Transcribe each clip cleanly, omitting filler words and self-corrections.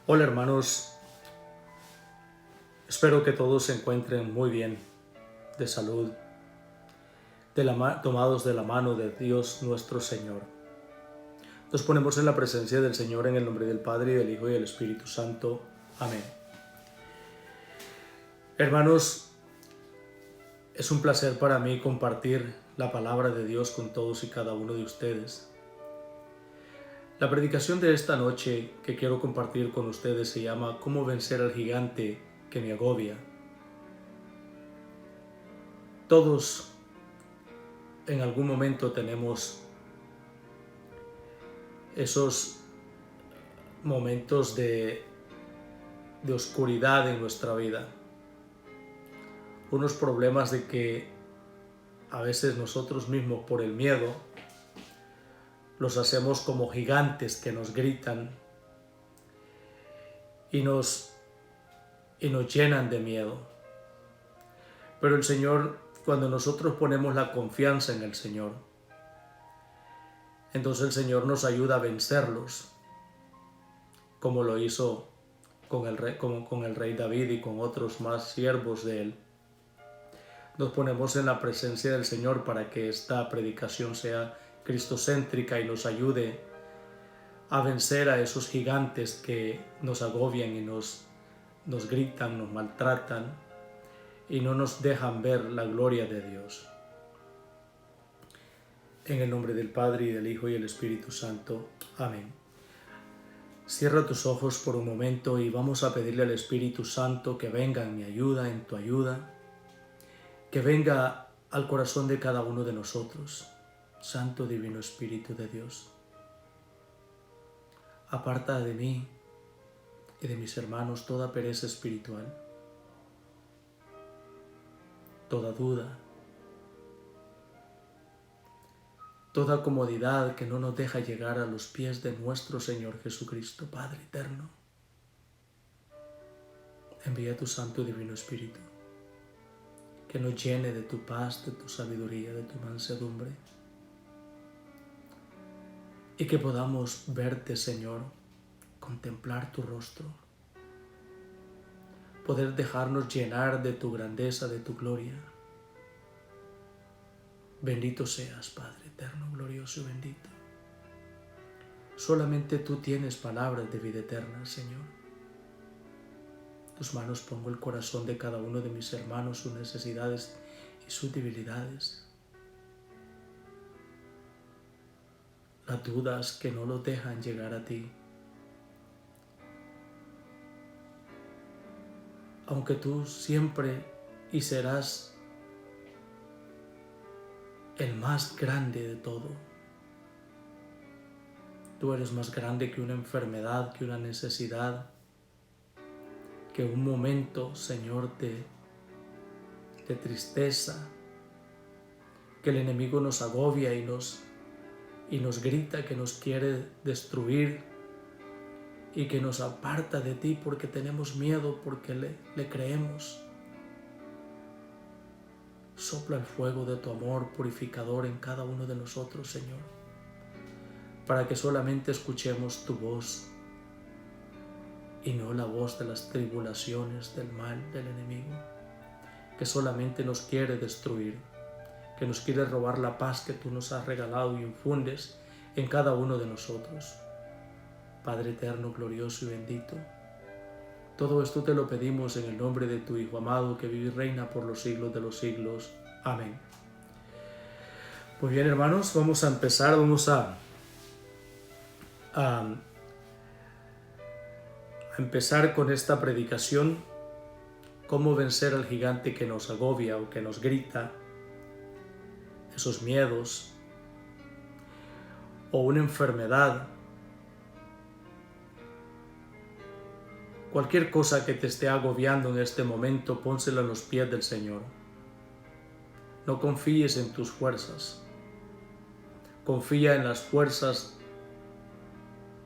Hola hermanos, espero que todos se encuentren muy bien, de salud, tomados de la mano de Dios nuestro Señor. Nos ponemos en la presencia del Señor en el nombre del Padre, y del Hijo y del Espíritu Santo. Amén. Hermanos, es un placer para mí compartir la palabra de Dios con todos y cada uno de ustedes. La predicación de esta noche que quiero compartir con ustedes se llama ¿Cómo vencer al gigante que me agobia? Todos en algún momento tenemos esos momentos de oscuridad en nuestra vida, unos problemas de que a veces nosotros mismos por el miedo los hacemos como gigantes que nos gritan y nos llenan de miedo. Pero el Señor, cuando nosotros ponemos la confianza en el Señor, entonces el Señor nos ayuda a vencerlos, como lo hizo con el rey David y con otros más siervos de él. Nos ponemos en la presencia del Señor para que esta predicación sea cristocéntrica y nos ayude a vencer a esos gigantes que nos agobian y nos gritan, nos maltratan y no nos dejan ver la gloria de Dios. En el nombre del Padre, y del Hijo, y del Espíritu Santo. Amén. Cierra tus ojos por un momento y vamos a pedirle al Espíritu Santo que venga en mi ayuda, en tu ayuda, que venga al corazón de cada uno de nosotros. Santo Divino Espíritu de Dios, aparta de mí y de mis hermanos toda pereza espiritual, toda duda, toda comodidad que no nos deja llegar a los pies de nuestro Señor Jesucristo, Padre eterno. Envía tu Santo Divino Espíritu, que nos llene de tu paz, de tu sabiduría, de tu mansedumbre, y que podamos verte, Señor, contemplar tu rostro, poder dejarnos llenar de tu grandeza, de tu gloria. Bendito seas, Padre eterno, glorioso y bendito. Solamente tú tienes palabras de vida eterna, Señor. En tus manos pongo el corazón de cada uno de mis hermanos, sus necesidades y sus debilidades. Las dudas que no los dejan llegar a ti. Aunque tú siempre y serás el más grande de todo. Tú eres más grande que una enfermedad, que una necesidad, que un momento, Señor, de tristeza, que el enemigo nos agobia y nos grita que nos quiere destruir y que nos aparta de ti porque tenemos miedo, porque le creemos. Sopla el fuego de tu amor purificador en cada uno de nosotros, Señor, para que solamente escuchemos tu voz y no la voz de las tribulaciones, del mal, del enemigo, que solamente nos quiere destruir, que nos quiere robar la paz que tú nos has regalado y infundes en cada uno de nosotros. Padre eterno, glorioso y bendito, todo esto te lo pedimos en el nombre de tu Hijo amado, que vive y reina por los siglos de los siglos. Amén. Pues bien, hermanos, vamos a empezar, vamos a empezar con esta predicación, cómo vencer al gigante que nos agobia o que nos grita, esos miedos, o una enfermedad, cualquier cosa que te esté agobiando en este momento, pónsela a los pies del Señor. No confíes en tus fuerzas, confía en las fuerzas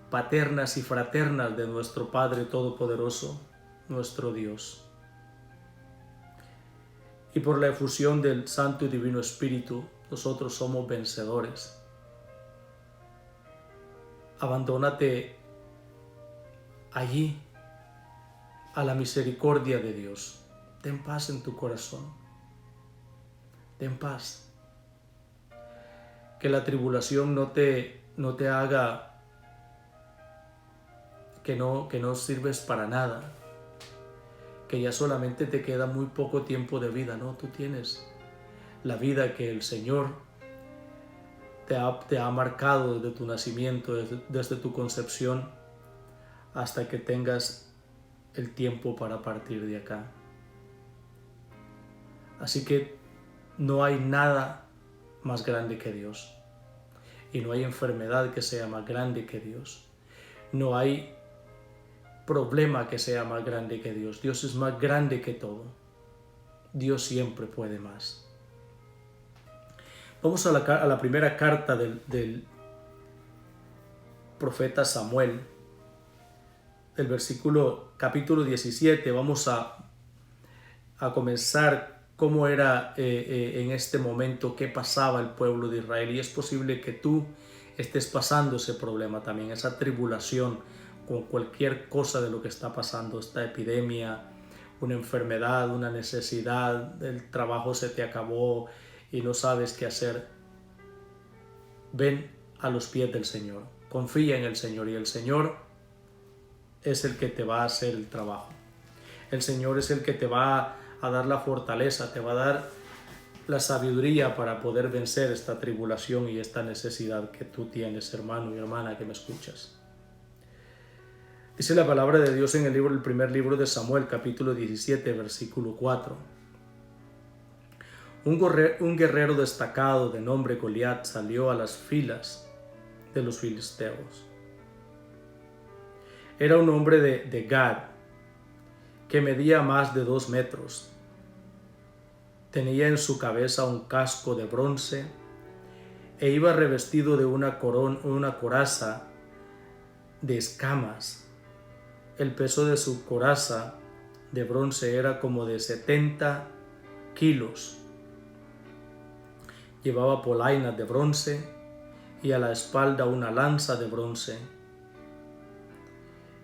paternas y fraternas de nuestro Padre Todopoderoso, nuestro Dios. Y por la efusión del Santo y Divino Espíritu, nosotros somos vencedores. Abandónate allí a la misericordia de Dios. Ten paz en tu corazón. Ten paz. Que la tribulación no te haga que no sirves para nada. Que ya solamente te queda muy poco tiempo de vida, ¿no? Tú tienes la vida que el Señor te ha marcado desde tu nacimiento, desde tu concepción, hasta que tengas el tiempo para partir de acá. Así que no hay nada más grande que Dios. Y no hay enfermedad que sea más grande que Dios. No hay problema que sea más grande que Dios. Dios es más grande que todo. Dios siempre puede más. Vamos a la primera carta del profeta Samuel, del capítulo 17. Vamos a comenzar cómo era en este momento, qué pasaba el pueblo de Israel. Y es posible que tú estés pasando ese problema también, esa tribulación con cualquier cosa de lo que está pasando, esta epidemia, una enfermedad, una necesidad, el trabajo se te acabó y no sabes qué hacer. Ven a los pies del Señor, confía en el Señor y el Señor es el que te va a hacer el trabajo. El Señor es el que te va a dar la fortaleza, te va a dar la sabiduría para poder vencer esta tribulación y esta necesidad que tú tienes, hermano y hermana que me escuchas. Dice la palabra de Dios en el primer libro de Samuel, capítulo 17, versículo 4. Un guerrero destacado de nombre Goliat salió a las filas de los filisteos. Era un hombre de Gad que medía más de 2 metros. Tenía en su cabeza un casco de bronce e iba revestido de una coraza de escamas. El peso de su coraza de bronce era como de 70 kilos. Llevaba polainas de bronce y a la espalda una lanza de bronce.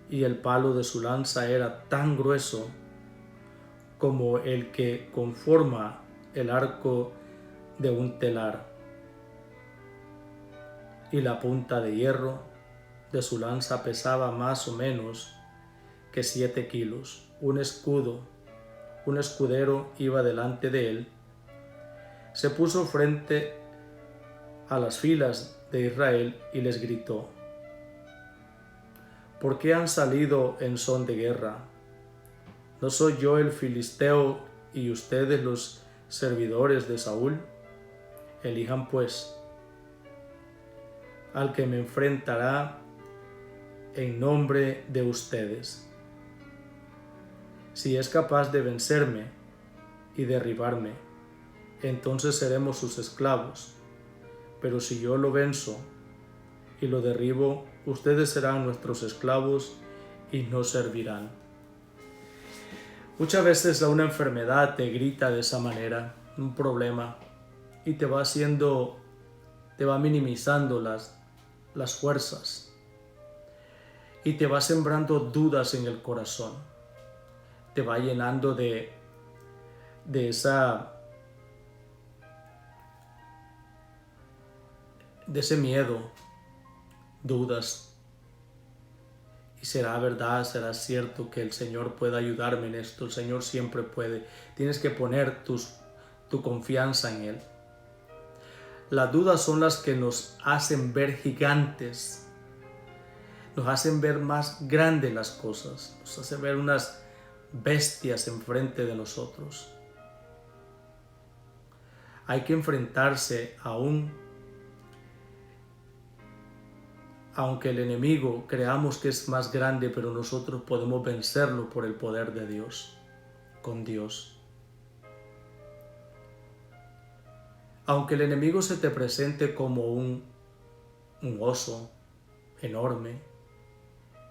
Y el palo de su lanza era tan grueso como el que conforma el arco de un telar. Y la punta de hierro de su lanza pesaba más o menos que 7 kilos. Un escudero iba delante de él. Se puso frente a las filas de Israel y les gritó: ¿por qué han salido en son de guerra? ¿No soy yo el filisteo y ustedes los servidores de Saúl? Elijan pues al que me enfrentará en nombre de ustedes. Si es capaz de vencerme y derribarme, entonces seremos sus esclavos. Pero si yo lo venzo y lo derribo, ustedes serán nuestros esclavos y nos servirán. Muchas veces una enfermedad te grita de esa manera, un problema, y te va minimizando las fuerzas y te va sembrando dudas en el corazón, te va llenando de ese miedo, dudas. Y será verdad, será cierto que el Señor pueda ayudarme en esto. El Señor siempre puede. Tienes que poner tu confianza en Él. Las dudas son las que nos hacen ver gigantes, nos hacen ver más grandes las cosas, nos hacen ver unas bestias enfrente de nosotros. Hay que enfrentarse aunque el enemigo creamos que es más grande, pero nosotros podemos vencerlo por el poder de Dios, con Dios. Aunque el enemigo se te presente como un oso enorme,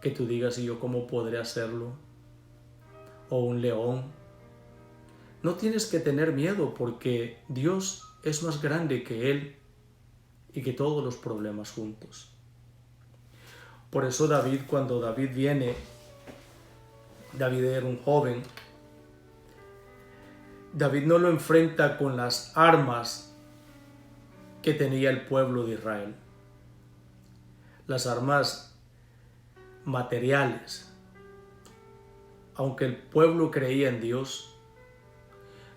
que tú digas: ¿y yo cómo podré hacerlo? O un león. No tienes que tener miedo, porque Dios es más grande que él y que todos los problemas juntos. Por eso cuando David viene David era un joven. David no lo enfrenta con las armas que tenía el pueblo de Israel, las armas materiales, aunque el pueblo creía en Dios,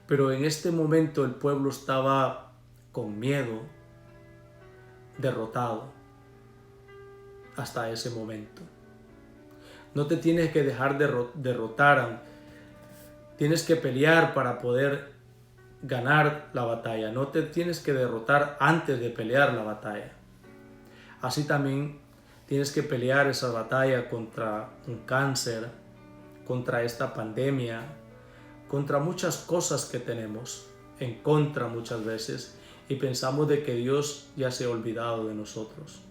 pero en este momento el pueblo estaba con miedo, derrotado, hasta ese momento. No te tienes que dejar derrotar, tienes que pelear para poder ganar la batalla, no te tienes que derrotar antes de pelear la batalla. Así también tienes que pelear esa batalla contra un cáncer, contra esta pandemia, contra muchas cosas que tenemos en contra muchas veces y pensamos de que Dios ya se ha olvidado de nosotros.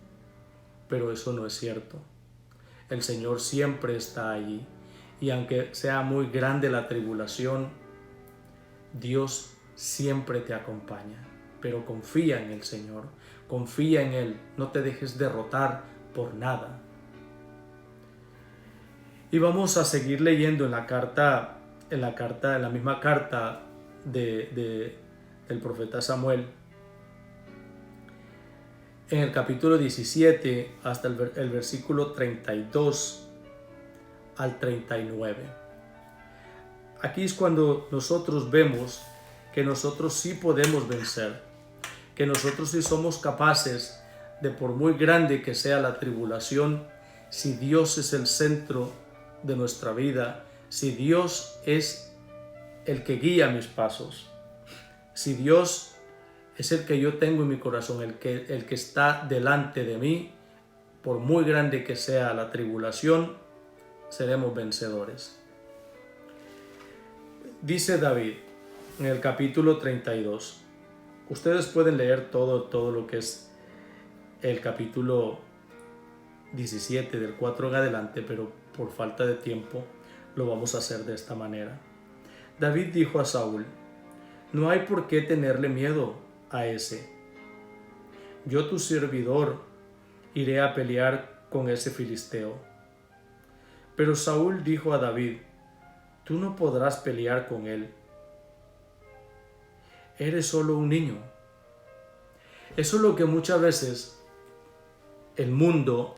Pero eso no es cierto. El Señor siempre está allí y aunque sea muy grande la tribulación, Dios siempre te acompaña. Pero confía en el Señor, confía en Él, no te dejes derrotar por nada. Y vamos a seguir leyendo en la misma carta del profeta Samuel, en el capítulo 17 hasta el versículo 32 al 39. Aquí es cuando nosotros vemos que nosotros sí podemos vencer, que nosotros sí somos capaces de, por muy grande que sea la tribulación, si Dios es el centro de nuestra vida, si Dios es el que guía mis pasos, si Dios es el que yo tengo en mi corazón, el que está delante de mí, por muy grande que sea la tribulación, seremos vencedores. Dice David en el capítulo 32, ustedes pueden leer todo lo que es el capítulo 17 del 4 en adelante, pero por falta de tiempo lo vamos a hacer de esta manera. David dijo a Saúl, no hay por qué tenerle miedo a ese. Yo, tu servidor, iré a pelear con ese filisteo. Pero Saúl dijo a David, tú no podrás pelear con él. Eres solo un niño. Eso es lo que muchas veces el mundo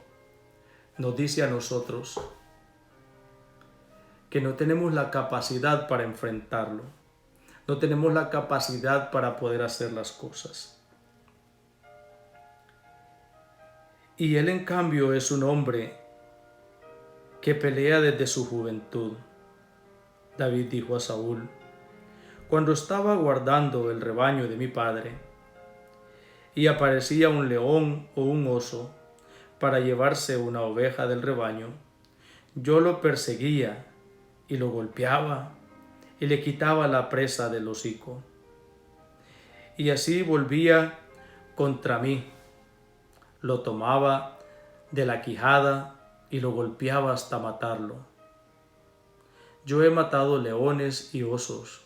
nos dice a nosotros, que no tenemos la capacidad para enfrentarlo, no tenemos la capacidad para poder hacer las cosas. Y él en cambio es un hombre que pelea desde su juventud. David dijo a Saúl, cuando estaba guardando el rebaño de mi padre, y aparecía un león o un oso para llevarse una oveja del rebaño, yo lo perseguía y lo golpeaba y le quitaba la presa del hocico. Y así volvía contra mí, lo tomaba de la quijada y lo golpeaba hasta matarlo. Yo he matado leones y osos,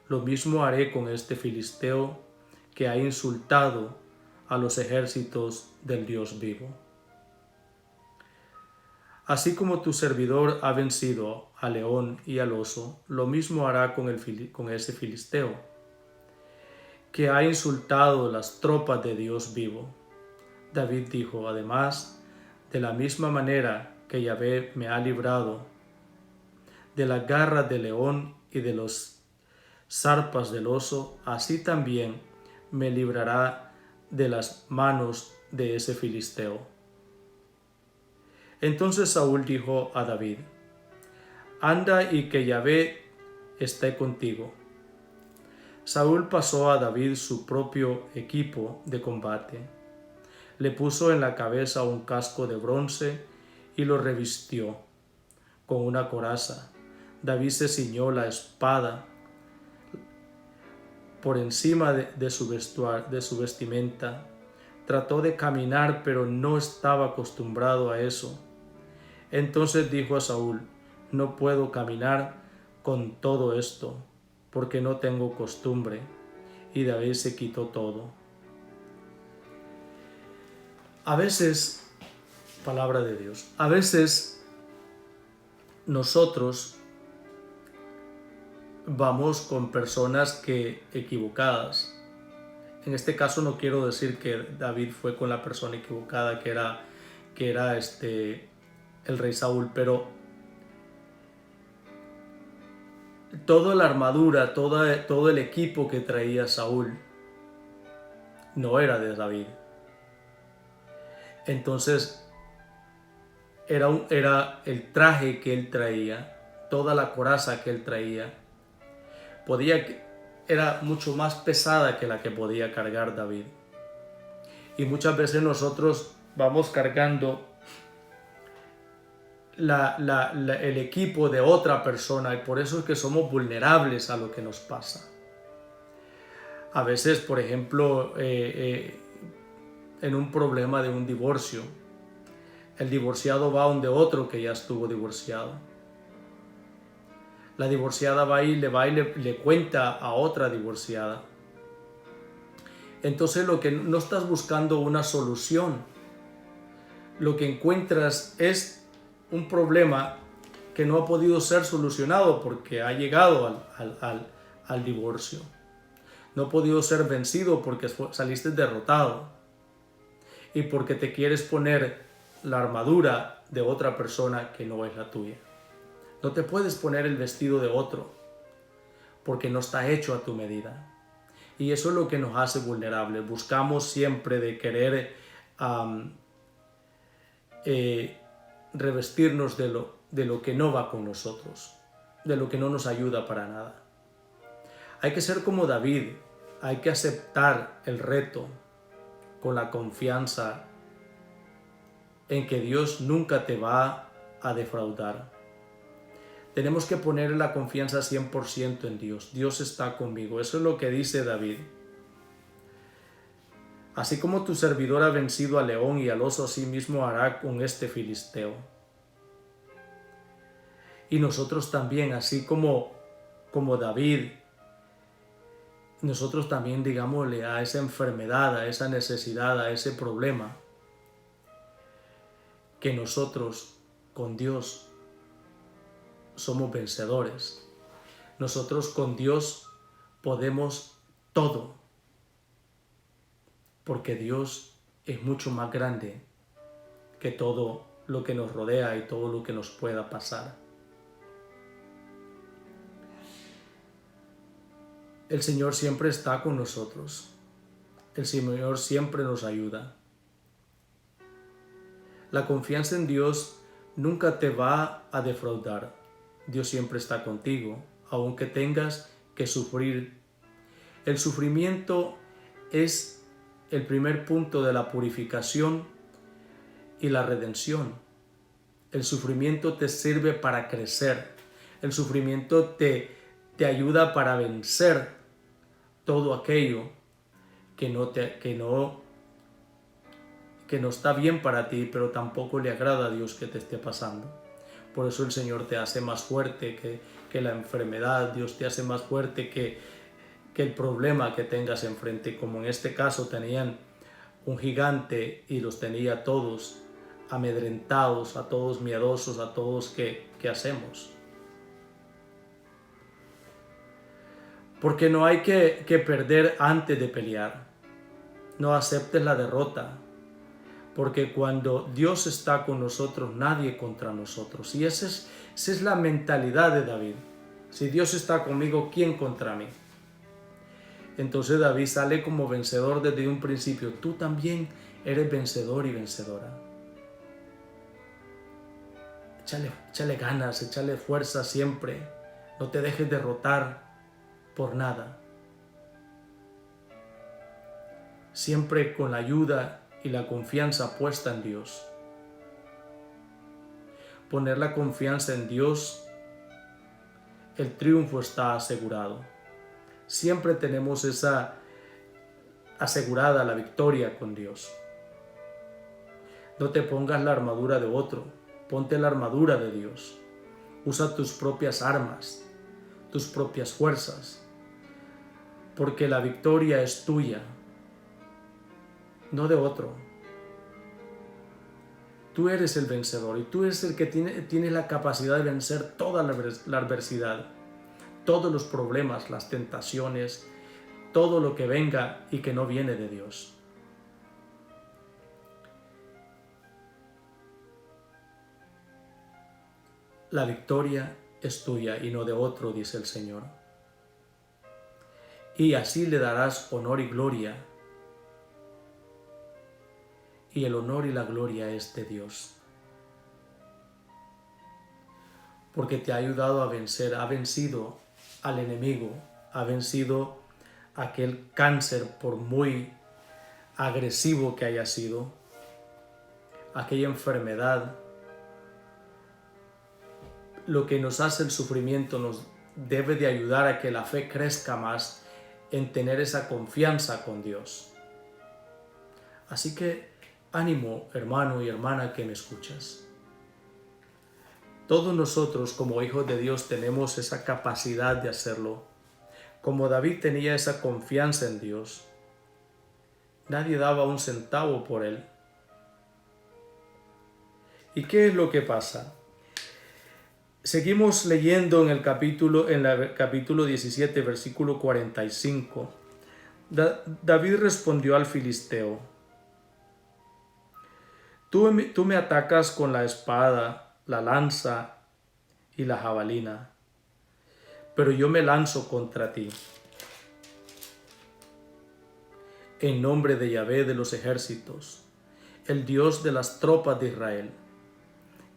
lo mismo haré con este filisteo que ha insultado a los ejércitos del Dios vivo. Así como tu servidor ha vencido al león y al oso, lo mismo hará con ese filisteo, que ha insultado las tropas de Dios vivo. David dijo, además, de la misma manera que Yahvé me ha librado de la garra del león y de los zarpas del oso, así también me librará de las manos de ese filisteo. Entonces Saúl dijo a David, anda y que Yahvé esté contigo. Saúl pasó a David su propio equipo de combate, le puso en la cabeza un casco de bronce y lo revistió con una coraza. David se ciñó la espada por encima de su vestimenta. Trató de caminar, pero no estaba acostumbrado a eso. Entonces dijo a Saúl, no puedo caminar con todo esto, porque no tengo costumbre. Y David se quitó todo. A veces, palabra de Dios, a veces nosotros vamos con personas equivocadas. En este caso no quiero decir que David fue con la persona equivocada, que era el rey Saúl, pero toda la armadura, todo el equipo que traía Saúl no era de David. Entonces era el traje que él traía, toda la coraza que él traía, era mucho más pesada que la que podía cargar David. Y muchas veces nosotros vamos cargando el equipo de otra persona, y por eso es que somos vulnerables a lo que nos pasa. A veces, por ejemplo, en un problema de un divorcio, el divorciado va donde otro que ya estuvo divorciado. La divorciada va y le cuenta a otra divorciada. Entonces lo que no estás buscando una solución, lo que encuentras es un problema que no ha podido ser solucionado porque ha llegado al divorcio. No ha podido ser vencido porque saliste derrotado y porque te quieres poner la armadura de otra persona que no es la tuya. No te puedes poner el vestido de otro porque no está hecho a tu medida. Y eso es lo que nos hace vulnerables. Buscamos siempre de querer revestirnos de lo que no va con nosotros, de lo que no nos ayuda para nada. Hay que ser como David, hay que aceptar el reto con la confianza en que Dios nunca te va a defraudar. Tenemos que poner la confianza 100% en Dios. Dios está conmigo. Eso es lo que dice David. Así como tu servidor ha vencido al león y al oso, así mismo hará con este filisteo. Y nosotros también, así como David, nosotros también, digámosle, a esa enfermedad, a esa necesidad, a ese problema, que nosotros con Dios somos vencedores. Nosotros con Dios podemos todo, porque Dios es mucho más grande que todo lo que nos rodea y todo lo que nos pueda pasar. El Señor siempre está con nosotros. El Señor siempre nos ayuda. La confianza en Dios nunca te va a defraudar. Dios siempre está contigo, aunque tengas que sufrir. El sufrimiento es el primer punto de la purificación y la redención. El sufrimiento te sirve para crecer. El sufrimiento te ayuda para vencer todo aquello que no está bien para ti, pero tampoco le agrada a Dios que te esté pasando. Por eso el Señor te hace más fuerte que la enfermedad. Dios te hace más fuerte que el problema que tengas enfrente. Como en este caso tenían un gigante y los tenía a todos amedrentados, a todos miedosos, a todos ¿qué hacemos? Porque no hay que perder antes de pelear. No aceptes la derrota. Porque cuando Dios está con nosotros, nadie contra nosotros. Y esa es la mentalidad de David. Si Dios está conmigo, ¿quién contra mí? Entonces David sale como vencedor desde un principio. Tú también eres vencedor y vencedora. Échale ganas, échale fuerza siempre. No te dejes derrotar por nada. Siempre con la ayuda y la confianza puesta en Dios. Poner la confianza en Dios, el triunfo está asegurado. Siempre tenemos esa asegurada la victoria con Dios. No te pongas la armadura de otro, ponte la armadura de Dios. Usa tus propias armas, tus propias fuerzas, porque la victoria es tuya, no de otro. tú eres el vencedor y tú eres el que tiene la capacidad de vencer toda la adversidad, todos los problemas, las tentaciones, todo lo que venga y que no viene de Dios. La victoria es tuya y no de otro, dice el Señor. Y así le darás honor y gloria. Y el honor y la gloria es de Dios. Porque te ha ayudado a vencer, ha vencido al enemigo, ha vencido aquel cáncer por muy agresivo que haya sido, aquella enfermedad. Lo que nos hace el sufrimiento nos debe de ayudar a que la fe crezca más en tener esa confianza con Dios. Así que ánimo, hermano y hermana que me escuchas. Todos nosotros como hijos de Dios tenemos esa capacidad de hacerlo. Como David tenía esa confianza en Dios, nadie daba un centavo por él. ¿Y qué es lo que pasa? Seguimos leyendo en el capítulo 17, versículo 45. David respondió al filisteo: Tú me atacas con la espada, la lanza y la jabalina, pero yo me lanzo contra ti. En nombre de Yahvé de los ejércitos, el Dios de las tropas de Israel,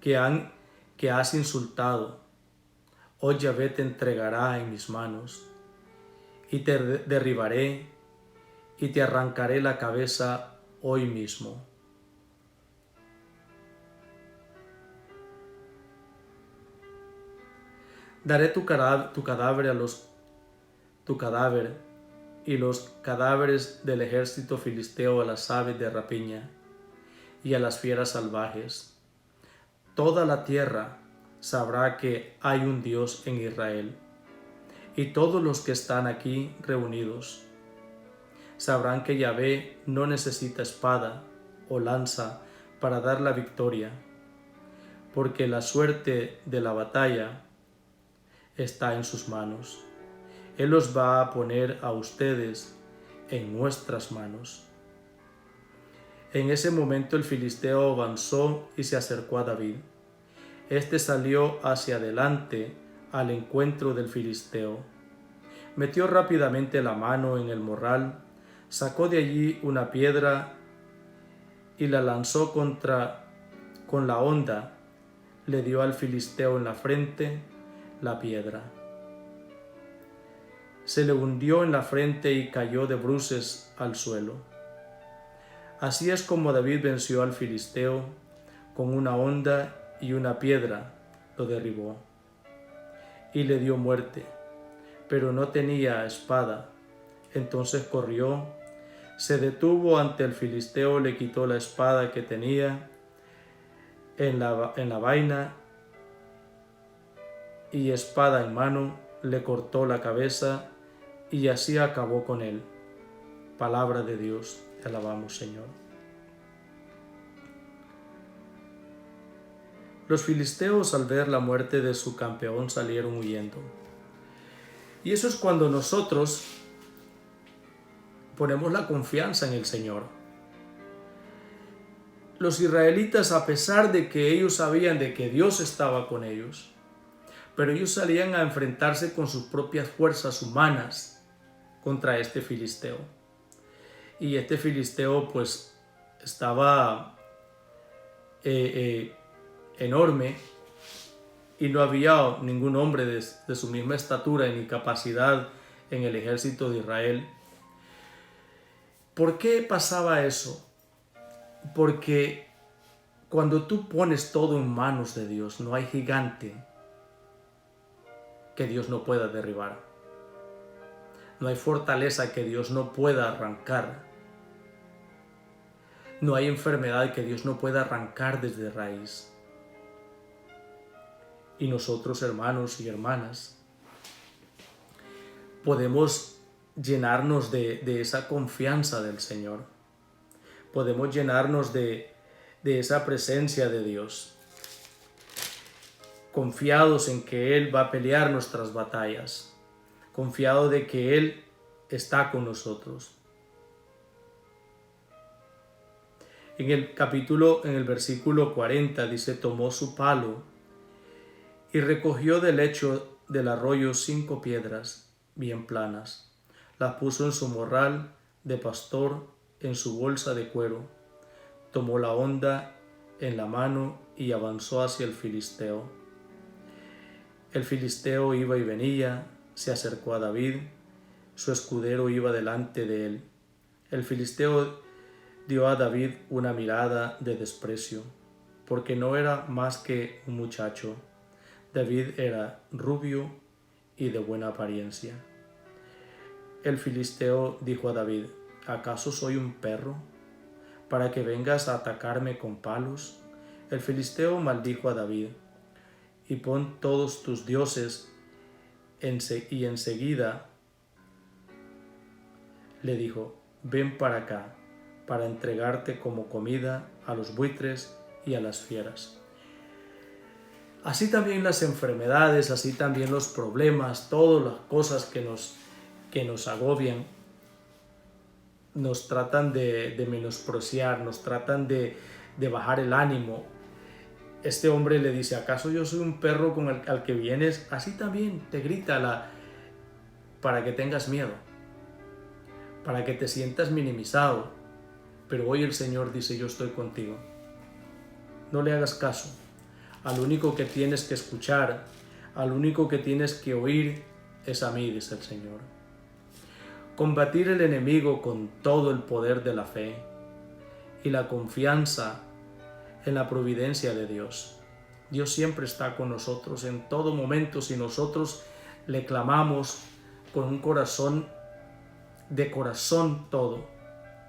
que has insultado, hoy Yahvé te entregará en mis manos, y te derribaré y te arrancaré la cabeza hoy mismo. Daré tu cadáver y los cadáveres del ejército filisteo a las aves de rapiña y a las fieras salvajes. Toda la tierra sabrá que hay un Dios en Israel, y todos los que están aquí reunidos sabrán que Yahvé no necesita espada o lanza para dar la victoria, porque la suerte de la batalla está en sus manos. Él los va a poner a ustedes en nuestras manos. En ese momento el filisteo avanzó y se acercó a David. Este salió hacia adelante al encuentro del filisteo. Metió rápidamente la mano en el morral, sacó de allí una piedra y la lanzó con la honda. Le dio al filisteo en la frente la piedra. Se le hundió en la frente y cayó de bruces al suelo. Así es como David venció al filisteo. Con una honda y una piedra lo derribó y le dio muerte, pero no tenía espada. Entonces corrió, se detuvo ante el filisteo, le quitó la espada que tenía en la vaina y espada en mano, le cortó la cabeza y así acabó con él. Palabra de Dios, te alabamos, Señor. Los filisteos, al ver la muerte de su campeón, salieron huyendo. Y eso es cuando nosotros ponemos la confianza en el Señor. Los israelitas, a pesar de que ellos sabían de que Dios estaba con ellos, pero ellos salían a enfrentarse con sus propias fuerzas humanas contra este filisteo. Y este filisteo pues estaba enorme y no había ningún hombre de su misma estatura ni capacidad en el ejército de Israel. ¿Por qué pasaba eso? Porque cuando tú pones todo en manos de Dios, no hay gigante que Dios no pueda derribar. No hay fortaleza que Dios no pueda arrancar. No hay enfermedad que Dios no pueda arrancar desde raíz. Y nosotros, hermanos y hermanas, podemos llenarnos de esa confianza del Señor. Podemos llenarnos de de esa presencia de Dios, confiados en que Él va a pelear nuestras batallas, confiados de que Él está con nosotros. En el versículo 40 dice: tomó su palo y recogió del lecho del arroyo 5 piedras bien planas, las puso en su morral de pastor, en su bolsa de cuero, tomó la honda en la mano y avanzó hacia el filisteo. El filisteo iba y venía, se acercó a David, su escudero iba delante de él. El filisteo dio a David una mirada de desprecio, porque no era más que un muchacho. David era rubio y de buena apariencia. El filisteo dijo a David: ¿acaso soy un perro para que vengas a atacarme con palos? El filisteo maldijo a David: y pon todos tus dioses, y enseguida le dijo: ven para acá, para entregarte como comida a los buitres y a las fieras. Así también las enfermedades, así también los problemas, todas las cosas que nos agobian, nos tratan de menospreciar, nos tratan de bajar el ánimo. Este hombre le dice: ¿acaso yo soy un perro al que vienes? Así también te grita para que tengas miedo, para que te sientas minimizado. Pero hoy el Señor dice: yo estoy contigo. No le hagas caso. Al único que tienes que escuchar, al único que tienes que oír es a mí, dice el Señor. Combatir el enemigo con todo el poder de la fe y la confianza en la providencia de Dios. Dios siempre está con nosotros en todo momento si nosotros le clamamos con un corazón, de corazón todo,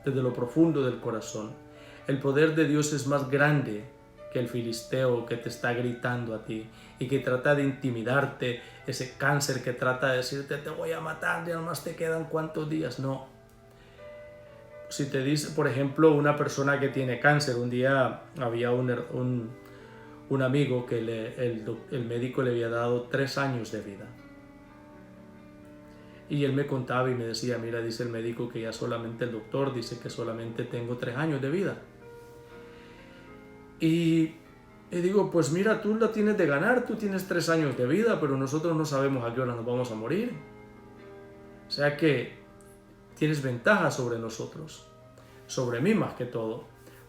desde lo profundo del corazón. El poder de Dios es más grande que el filisteo que te está gritando a ti y que trata de intimidarte, ese cáncer que trata de decirte: te voy a matar, ya nomás te quedan cuántos días. No. Si te dice, por ejemplo, una persona que tiene cáncer, un día había un amigo que el médico le había dado 3 años de vida. Y él me contaba y me decía: mira, dice el médico que ya solamente, el doctor dice que solamente tengo 3 años de vida. Y digo: pues mira, tú la tienes de ganar, tú tienes 3 años de vida, pero nosotros no sabemos a qué hora nos vamos a morir. O sea que tienes ventaja sobre nosotros, sobre mí más que todo,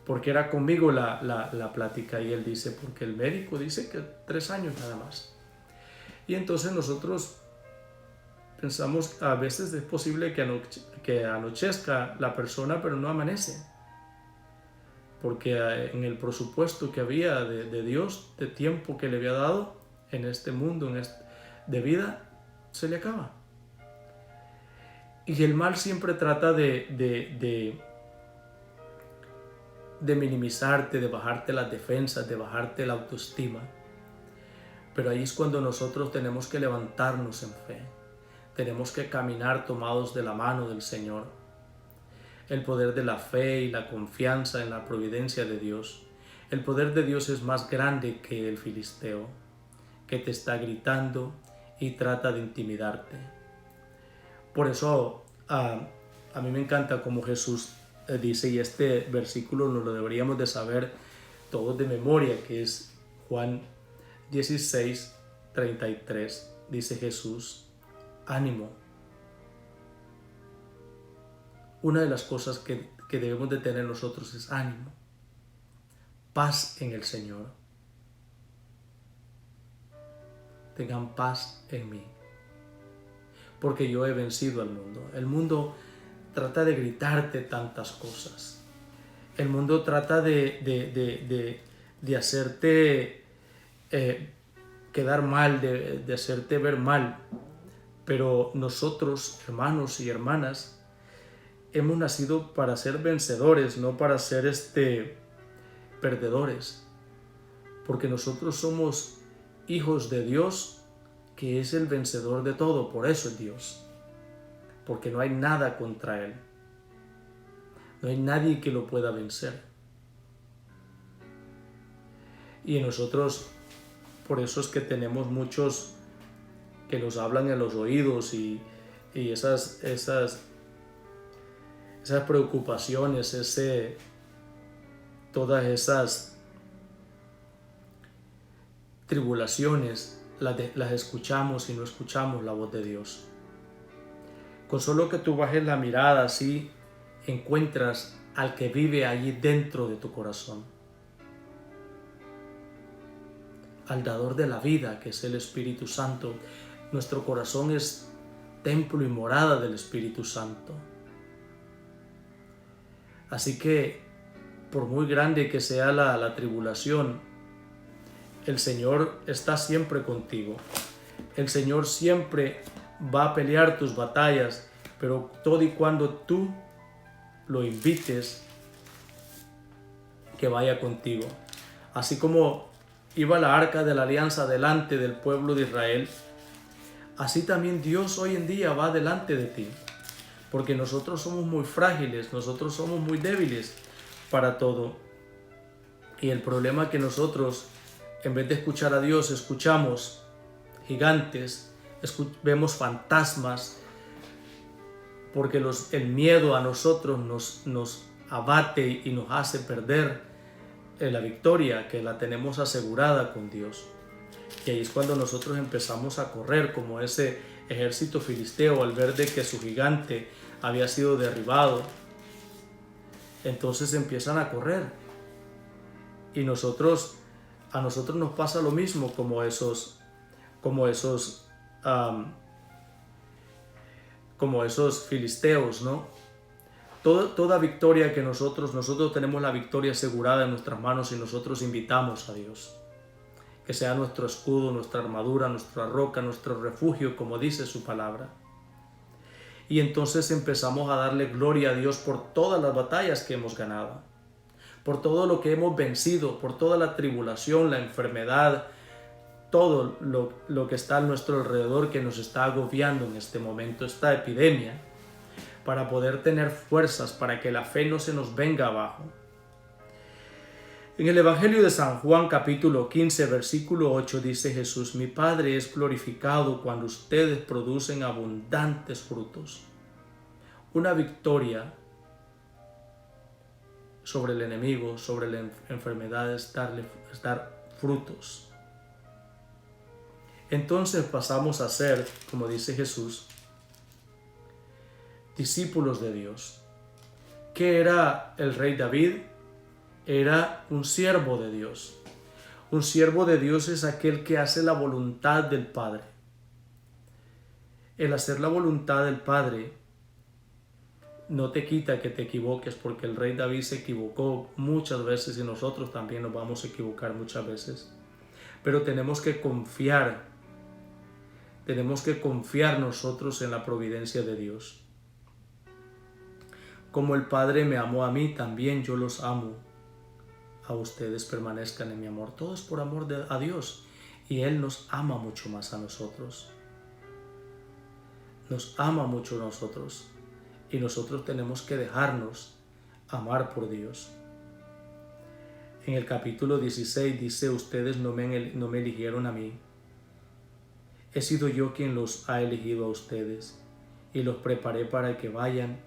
porque era conmigo la plática, y él dice: porque el médico dice que 3 años nada más. Y entonces nosotros pensamos, a veces es posible que anochezca la persona, pero no amanece, porque en el presupuesto que había de Dios, de tiempo que le había dado en este mundo, de vida, se le acaba. Y el mal siempre trata de minimizarte, de bajarte las defensas, de bajarte la autoestima. Pero ahí es cuando nosotros tenemos que levantarnos en fe. Tenemos que caminar tomados de la mano del Señor. El poder de la fe y la confianza en la providencia de Dios. El poder de Dios es más grande que el filisteo, que te está gritando y trata de intimidarte. Por eso a mí me encanta como Jesús dice, y este versículo nos lo deberíamos de saber todos de memoria, que es Juan 16, 33. Dice Jesús: ánimo. Una de las cosas que debemos de tener nosotros es ánimo, paz en el Señor. Tengan paz en mí, porque yo he vencido al mundo. El mundo trata de gritarte tantas cosas. El mundo trata de hacerte quedar mal, de hacerte ver mal. Pero nosotros, hermanos y hermanas, hemos nacido para ser vencedores, no para ser perdedores. Porque nosotros somos hijos de Dios, que es el vencedor de todo. Por eso es Dios. Porque no hay nada contra Él. No hay nadie que lo pueda vencer. Y nosotros, por eso es que tenemos muchos que nos hablan en los oídos y esas preocupaciones, todas esas tribulaciones, las escuchamos y no escuchamos la voz de Dios. Con solo que tú bajes la mirada así, encuentras al que vive allí dentro de tu corazón. Al dador de la vida, que es el Espíritu Santo. Nuestro corazón es templo y morada del Espíritu Santo. Así que, por muy grande que sea la tribulación, el Señor está siempre contigo. El Señor siempre va a pelear tus batallas, pero todo y cuando tú lo invites, que vaya contigo. Así como iba la arca de la alianza delante del pueblo de Israel, así también Dios hoy en día va delante de ti, porque nosotros somos muy frágiles, nosotros somos muy débiles para todo. Y el problema es que nosotros, en vez de escuchar a Dios, escuchamos gigantes, vemos fantasmas, porque el miedo a nosotros nos abate y nos hace perder la victoria que la tenemos asegurada con Dios. Y ahí es cuando nosotros empezamos a correr como ese ejército filisteo al ver de que su gigante había sido derribado. Entonces empiezan a correr. Y a nosotros nos pasa lo mismo como esos filisteos, ¿no? Toda victoria que nosotros tenemos la victoria asegurada en nuestras manos y nosotros invitamos a Dios. Que sea nuestro escudo, nuestra armadura, nuestra roca, nuestro refugio, como dice su palabra. Y entonces empezamos a darle gloria a Dios por todas las batallas que hemos ganado, por todo lo que hemos vencido, por toda la tribulación, la enfermedad, todo lo que está a nuestro alrededor que nos está agobiando en este momento, esta epidemia, para poder tener fuerzas, para que la fe no se nos venga abajo. En el Evangelio de San Juan, capítulo 15, versículo 8, dice Jesús: mi Padre es glorificado cuando ustedes producen abundantes frutos. Una victoria sobre el enemigo, sobre la enfermedad, es dar frutos. Entonces pasamos a ser, como dice Jesús, discípulos de Dios. ¿Qué era el rey David? Era un siervo de Dios. Un siervo de Dios es aquel que hace la voluntad del Padre. El hacer la voluntad del Padre no te quita que te equivoques, porque el rey David se equivocó muchas veces y nosotros también nos vamos a equivocar muchas veces. Pero tenemos que confiar nosotros en la providencia de Dios. Como el Padre me amó a mí, también yo los amo a ustedes, permanezcan en mi amor. Todo es por amor a Dios, y Él nos ama mucho más a nosotros. Nos ama mucho a nosotros, y nosotros tenemos que dejarnos amar por Dios. En el capítulo 16 dice: ustedes no me eligieron a mí. He sido yo quien los ha elegido a ustedes, y los preparé para que vayan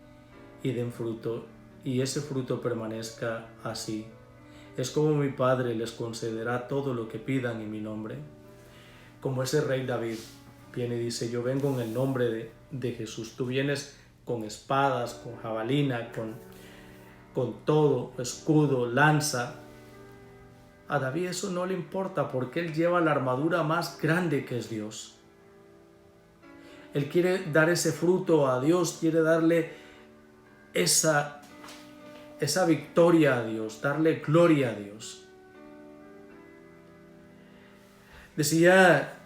y den fruto, y ese fruto permanezca así. Es como mi Padre les concederá todo lo que pidan en mi nombre. Como ese rey David viene y dice: yo vengo en el nombre de Jesús. Tú vienes con espadas, con jabalina, con todo, escudo, lanza. A David eso no le importa, porque él lleva la armadura más grande que es Dios. Él quiere dar ese fruto a Dios, quiere darle esa victoria a Dios, darle gloria a Dios. Decía,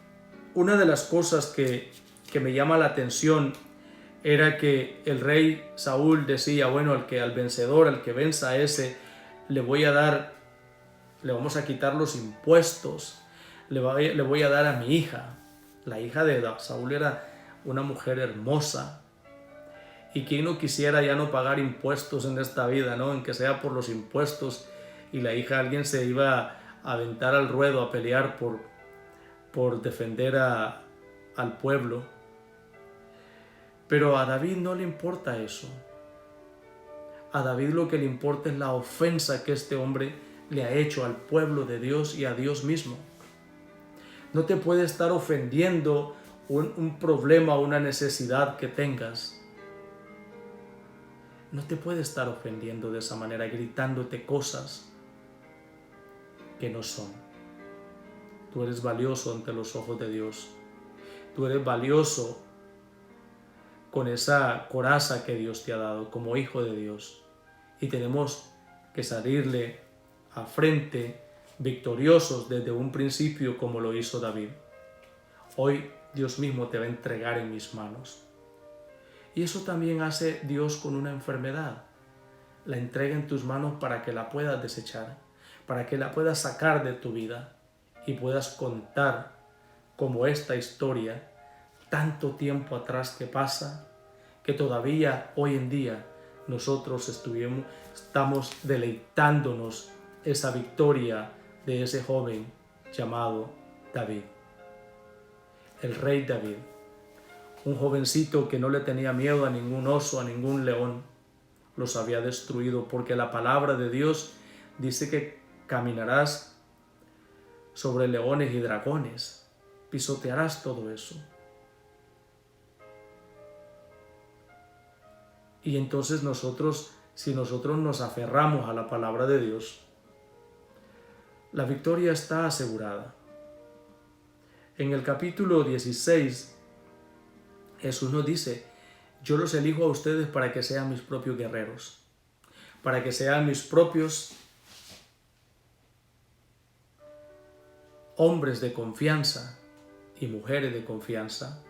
una de las cosas que me llama la atención era que el rey Saúl decía: bueno, al vencedor, al que venza a ese, le vamos a quitar los impuestos, le voy a dar a mi hija. La hija de Saúl era una mujer hermosa. Y quién no quisiera ya no pagar impuestos en esta vida, ¿no? En que sea por los impuestos, y la hija, alguien se iba aventar al ruedo a pelear por defender al pueblo. Pero a David no le importa eso. A David lo que le importa es la ofensa que este hombre le ha hecho al pueblo de Dios y a Dios mismo. No te puede estar ofendiendo un problema o una necesidad que tengas. No te puede estar ofendiendo de esa manera, gritándote cosas que no son. Tú eres valioso ante los ojos de Dios. Tú eres valioso con esa coraza que Dios te ha dado como hijo de Dios. Y tenemos que salirle a frente victoriosos desde un principio como lo hizo David. Hoy Dios mismo te va a entregar en mis manos. Y eso también hace Dios con una enfermedad. La entrega en tus manos para que la puedas desechar, para que la puedas sacar de tu vida y puedas contar como esta historia, tanto tiempo atrás que pasa, que todavía hoy en día nosotros estamos deleitándonos esa victoria de ese joven llamado David. El rey David, un jovencito que no le tenía miedo a ningún oso, a ningún león, los había destruido, porque la palabra de Dios dice que caminarás sobre leones y dragones, pisotearás todo eso. Y entonces si nosotros nos aferramos a la palabra de Dios, la victoria está asegurada. En el capítulo 16, Jesús nos dice: yo los elijo a ustedes para que sean mis propios guerreros, para que sean mis propios hombres de confianza y mujeres de confianza,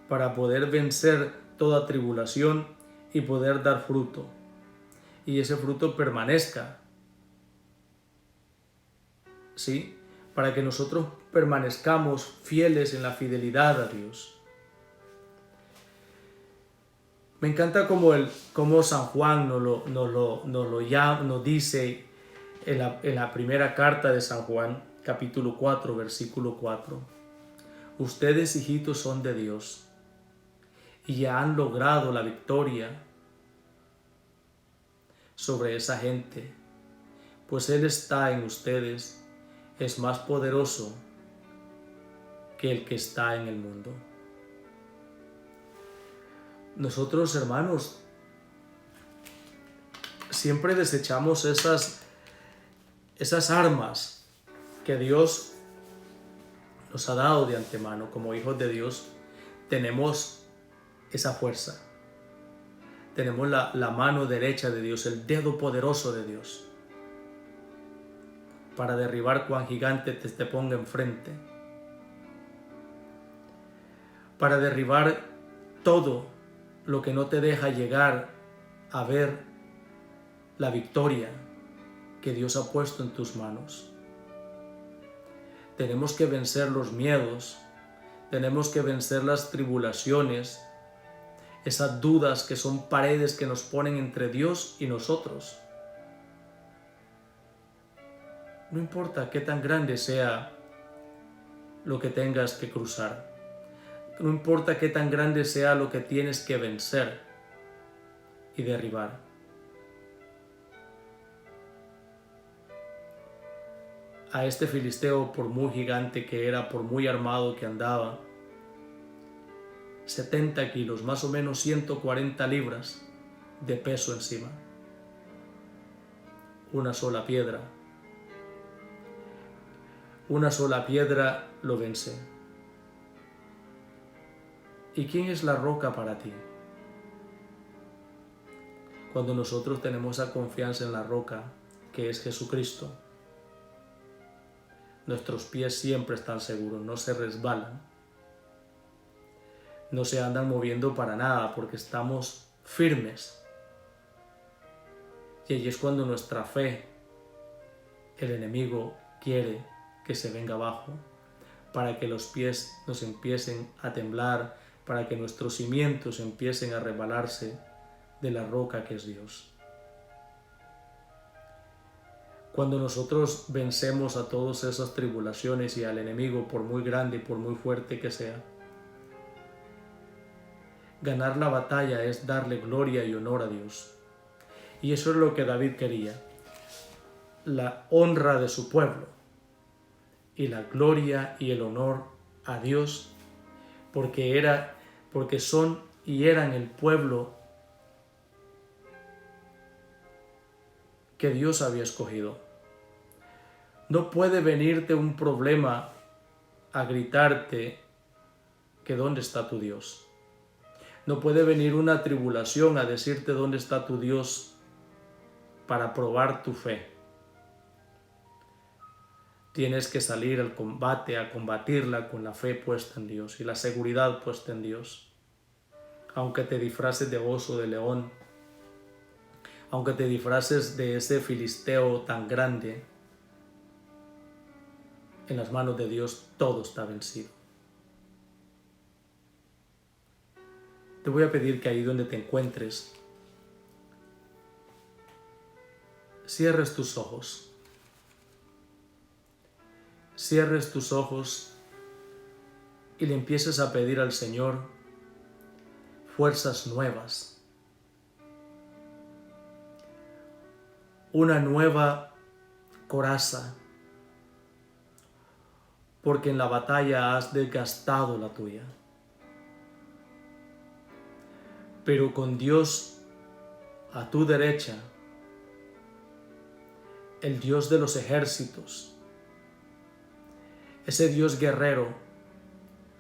para poder vencer toda tribulación y poder dar fruto, y ese fruto permanezca, ¿sí? Para que nosotros permanezcamos fieles en la fidelidad a Dios. Me encanta como San Juan nos dice en la primera carta de San Juan, capítulo 4, versículo 4. Ustedes, hijitos, son de Dios y ya han logrado la victoria sobre esa gente, pues Él está en ustedes, es más poderoso que el que está en el mundo. Nosotros, hermanos, siempre desechamos esas armas que Dios nos ha dado de antemano. Como hijos de Dios tenemos esa fuerza, tenemos la mano derecha de Dios, el dedo poderoso de Dios, para derribar cuán gigante te ponga enfrente, para derribar todo lo que no te deja llegar a ver la victoria que Dios ha puesto en tus manos. Tenemos que vencer los miedos, tenemos que vencer las tribulaciones, esas dudas que son paredes que nos ponen entre Dios y nosotros. No importa qué tan grande sea lo que tengas que cruzar, no importa qué tan grande sea lo que tienes que vencer y derribar. A este filisteo, por muy gigante que era, por muy armado que andaba, 70 kilos, más o menos 140 libras de peso encima. Una sola piedra lo vence. ¿Y quién es la roca para ti? Cuando nosotros tenemos esa confianza en la roca, que es Jesucristo, nuestros pies siempre están seguros, no se resbalan, no se andan moviendo para nada, porque estamos firmes. Y allí es cuando nuestra fe, el enemigo quiere que se venga abajo, para que los pies nos empiecen a temblar, para que nuestros cimientos empiecen a resbalarse de la roca que es Dios. Cuando nosotros vencemos a todas esas tribulaciones y al enemigo, por muy grande y por muy fuerte que sea, ganar la batalla es darle gloria y honor a Dios. Y eso es lo que David quería, la honra de su pueblo y la gloria y el honor a Dios, porque son y eran el pueblo que Dios había escogido. No puede venirte un problema a gritarte que dónde está tu Dios. No puede venir una tribulación a decirte dónde está tu Dios para probar tu fe. Tienes que salir al combate, a combatirla con la fe puesta en Dios y la seguridad puesta en Dios. Aunque te disfraces de oso, de león, aunque te disfraces de ese filisteo tan grande, en las manos de Dios todo está vencido. Te voy a pedir que ahí donde te encuentres, cierres tus ojos. Cierres tus ojos y le empieces a pedir al Señor fuerzas nuevas, una nueva coraza, porque en la batalla has desgastado la tuya. Pero con Dios a tu derecha, el Dios de los ejércitos, ese Dios guerrero,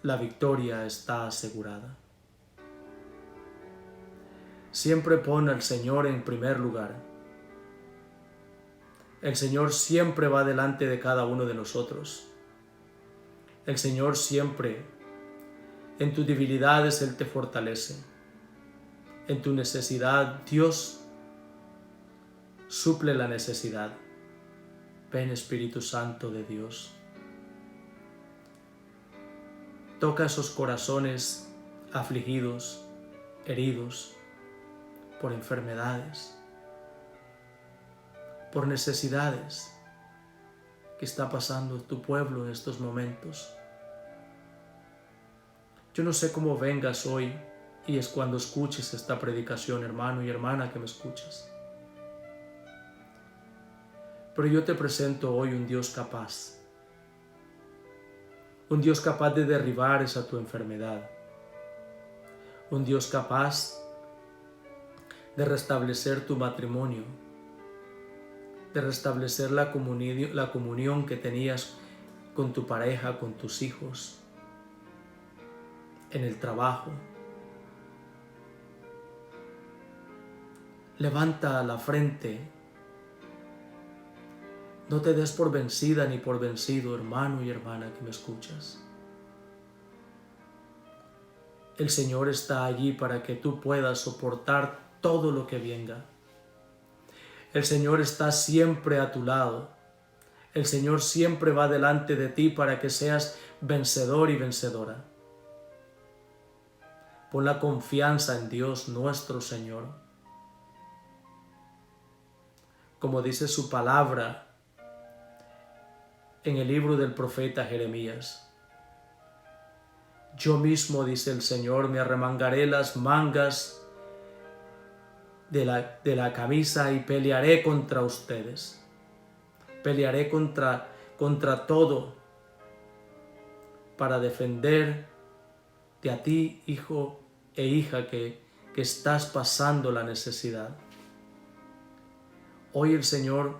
la victoria está asegurada. Siempre pon al Señor en primer lugar. El Señor siempre va delante de cada uno de nosotros. El Señor siempre, en tus debilidades, Él te fortalece. En tu necesidad, Dios suple la necesidad. Ven, Espíritu Santo de Dios. Toca esos corazones afligidos, heridos por enfermedades, por necesidades que está pasando tu pueblo en estos momentos. Yo no sé cómo vengas hoy y es cuando escuches esta predicación, hermano y hermana que me escuchas. Pero yo te presento hoy un Dios capaz. Un Dios capaz de derribar esa tu enfermedad. Un Dios capaz de restablecer tu matrimonio. De restablecer la comunión que tenías con tu pareja, con tus hijos, en el trabajo. Levanta la frente. No te des por vencida ni por vencido, hermano y hermana que me escuchas. El Señor está allí para que tú puedas soportar todo lo que venga. El Señor está siempre a tu lado. El Señor siempre va delante de ti para que seas vencedor y vencedora. Pon la confianza en Dios nuestro Señor. Como dice su palabra en el libro del profeta Jeremías. Yo mismo, dice el Señor, me arremangaré las mangas de la camisa y pelearé contra ustedes. Pelearé contra todo para defender de a ti, hijo e hija, que estás pasando la necesidad. Hoy el Señor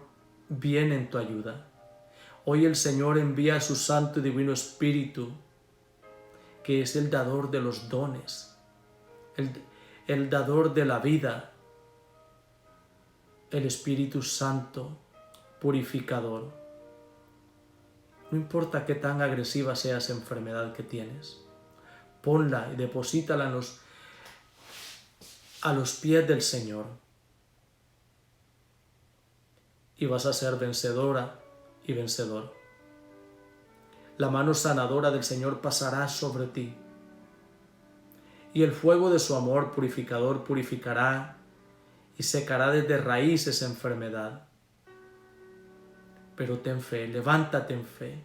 viene en tu ayuda. Hoy el Señor envía a su Santo y Divino Espíritu, que es el dador de los dones, el dador de la vida, el Espíritu Santo, purificador. No importa qué tan agresiva sea esa enfermedad que tienes, ponla y deposítala a los pies del Señor. Y vas a ser vencedora y vencedor. La mano sanadora del Señor pasará sobre ti. Y el fuego de su amor purificador purificará y secará desde raíz esa enfermedad. pero ten fe, levántate en fe.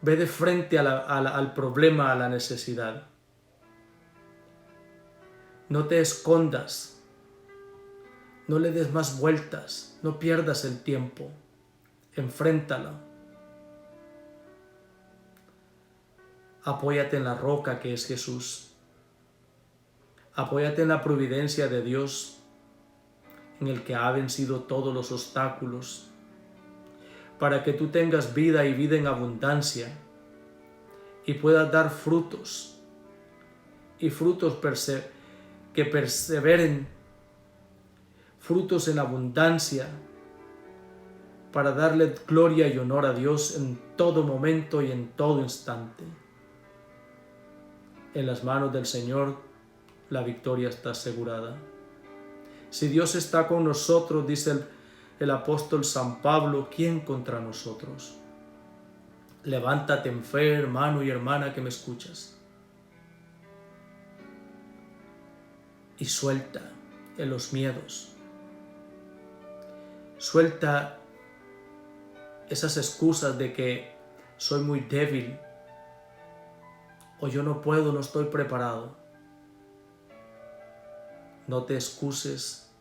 Ve de frente al problema, a la necesidad. No te escondas, no le des más vueltas, no pierdas el tiempo, enfréntala. Apóyate en la roca que es Jesús. Apóyate en la providencia de Dios, en el que ha vencido todos los obstáculos, para que tú tengas vida y vida en abundancia, y puedas dar frutos, y frutos que perseveren, frutos en abundancia, para darle gloria y honor a Dios en todo momento y en todo instante. En las manos del Señor la victoria está asegurada. Si Dios está con nosotros, dice el apóstol San Pablo, ¿quién contra nosotros? Levántate en fe, hermano y hermana que me escuchas, y suelta en los miedos. Suelta esas excusas de que soy muy débil, o yo no puedo, no estoy preparado. No te excuses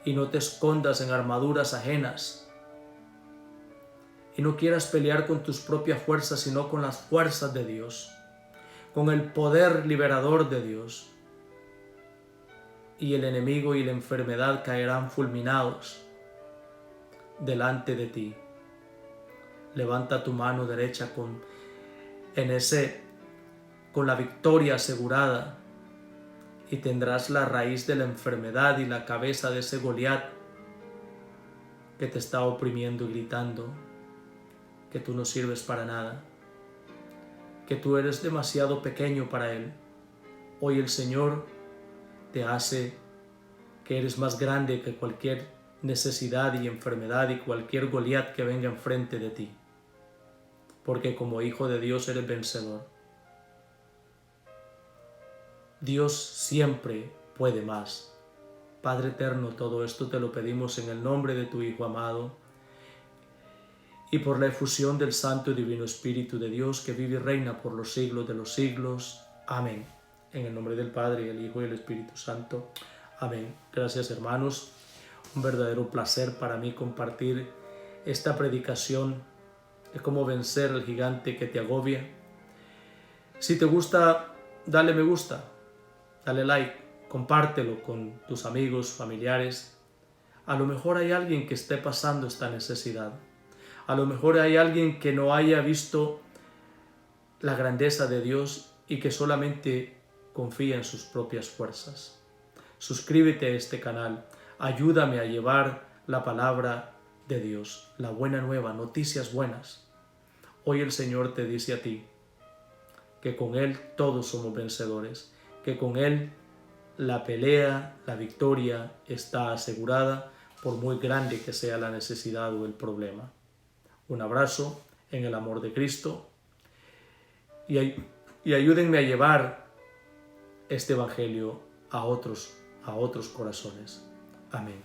y no te escondas en armaduras ajenas. Y no quieras pelear con tus propias fuerzas, sino con las fuerzas de Dios, con el poder liberador de Dios. Y el enemigo y la enfermedad caerán fulminados delante de ti. Levanta tu mano derecha con la victoria asegurada, y tendrás la raíz de la enfermedad y la cabeza de ese Goliat que te está oprimiendo y gritando que tú no sirves para nada, que tú eres demasiado pequeño para él. Hoy el Señor te hace que eres más grande que cualquier necesidad y enfermedad y cualquier Goliat que venga enfrente de ti, porque como hijo de Dios eres vencedor. Dios siempre puede más. Padre eterno, todo esto te lo pedimos en el nombre de tu Hijo amado y por la efusión del Santo y Divino Espíritu de Dios, que vive y reina por los siglos de los siglos. Amén. En el nombre del Padre, y el Hijo y el Espíritu Santo. Amén. Gracias, hermanos. Un verdadero placer para mí compartir esta predicación de cómo vencer al gigante que te agobia. Si te gusta, dale me gusta. Dale like, compártelo con tus amigos, familiares. A lo mejor hay alguien que esté pasando esta necesidad. A lo mejor hay alguien que no haya visto la grandeza de Dios y que solamente confía en sus propias fuerzas. Suscríbete a este canal. Ayúdame a llevar la palabra de Dios, la buena nueva, noticias buenas. Hoy el Señor te dice a ti que con Él todos somos vencedores, que con Él la pelea, la victoria está asegurada, por muy grande que sea la necesidad o el problema. Un abrazo en el amor de Cristo y ayúdenme a llevar este Evangelio a otros corazones. Amén.